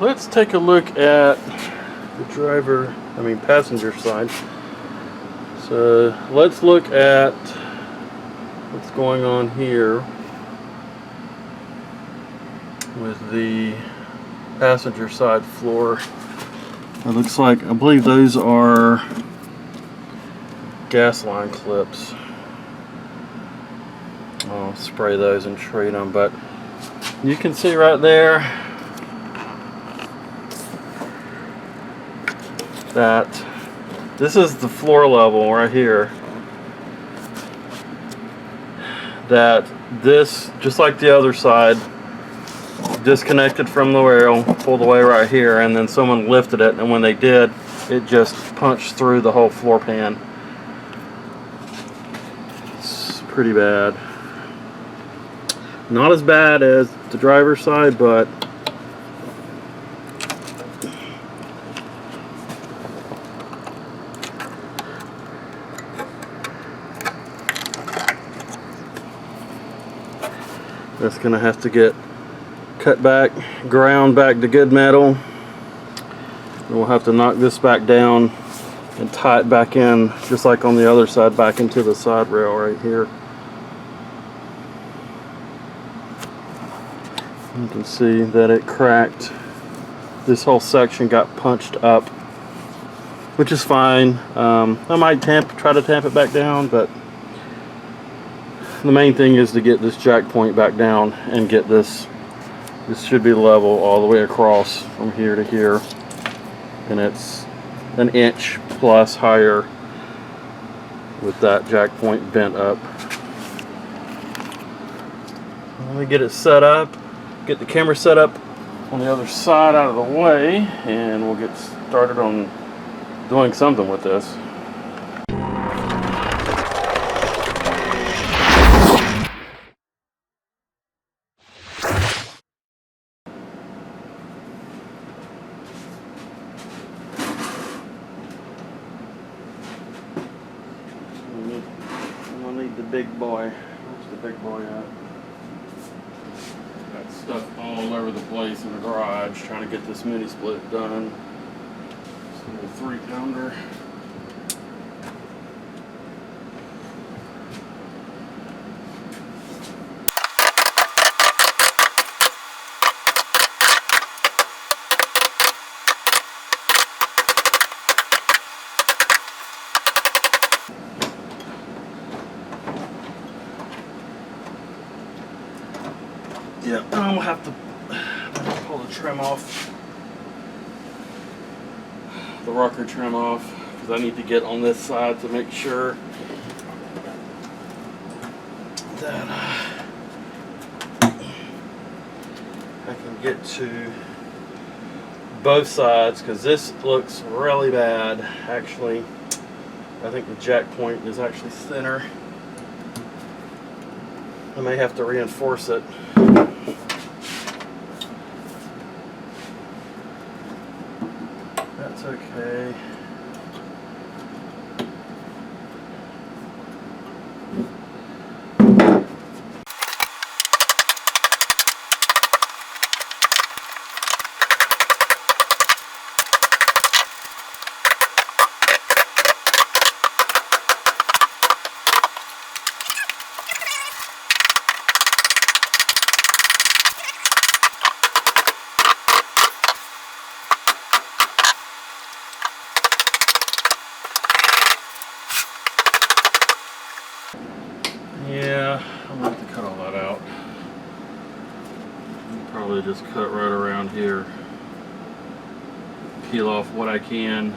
let's take a look at the passenger side. So let's look at what's going on here with the passenger side floor. It looks like, I believe those are gas line clips. I'll spray those and treat them, but you can see right there that this is the floor level right here. That this, just like the other side, disconnected from the rail, pulled away right here, and then someone lifted it, and when they did, it just punched through the whole floor pan. It's pretty bad. Not as bad as the driver's side, but that's gonna have to get cut back, ground back to good metal. And we'll have to knock this back down and tie it back in, just like on the other side, back into the side rail right here. You can see that it cracked. This whole section got punched up, which is fine. I might try to tamp it back down, but the main thing is to get this jack point back down and get this. This should be level all the way across from here to here, and it's an inch plus higher with that jack point bent up. Let me get it set up, get the camera set up on the other side out of the way, and we'll get started on doing something with this. I'm gonna need the big boy. Where's the big boy at? Got stuff all over the place in the garage trying to get this mini split done. It's a little 3-pounder. Yeah, I'm gonna have to pull the trim off, the rocker trim off, because I need to get on this side to make sure that I can get to both sides, because this looks really bad. Actually, I think the jack point is actually thinner. I may have to reinforce it. That's okay. Yeah, I'm going to have to cut all that out. I'll probably just cut right around here. Peel off what I can.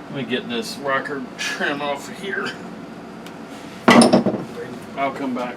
Let me get this rocker trim off of here. I'll come back.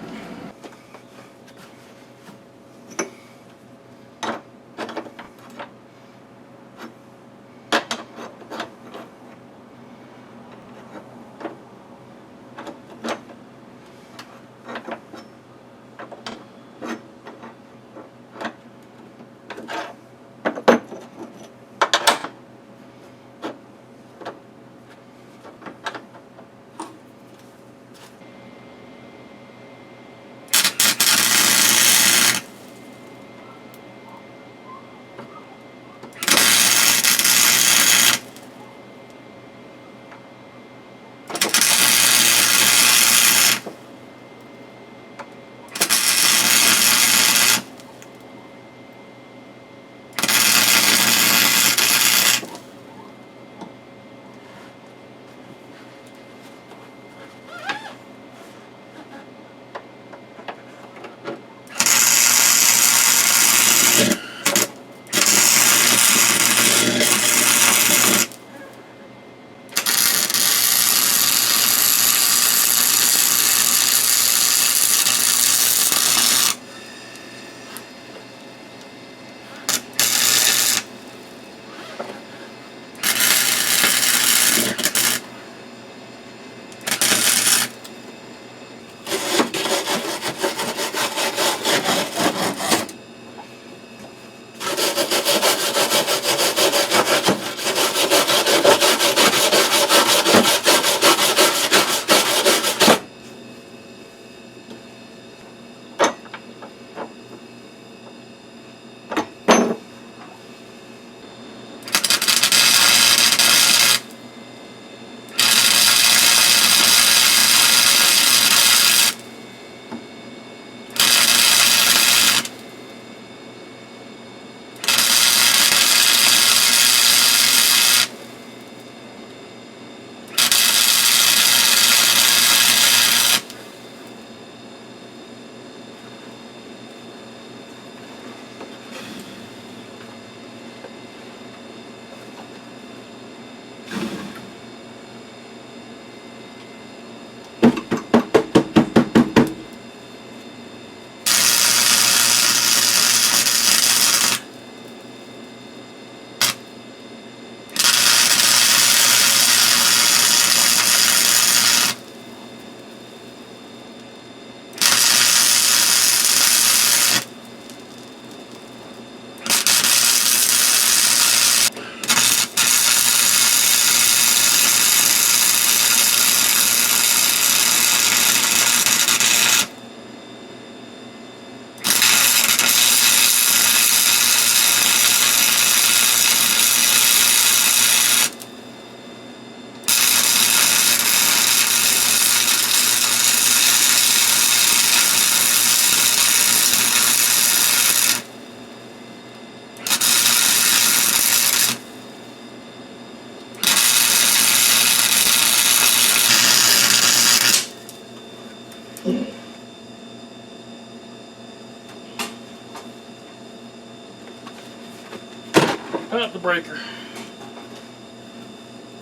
Out the breaker.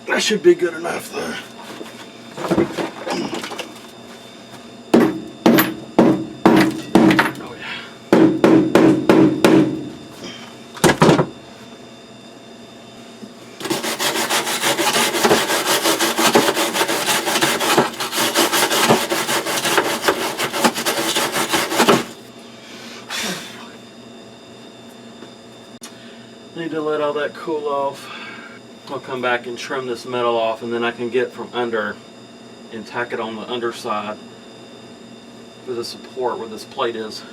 That should be good enough though. Oh yeah. Need to let all that cool off. I'll come back and trim this metal off, and then I can get from under and tack it on the underside for the support where this plate is.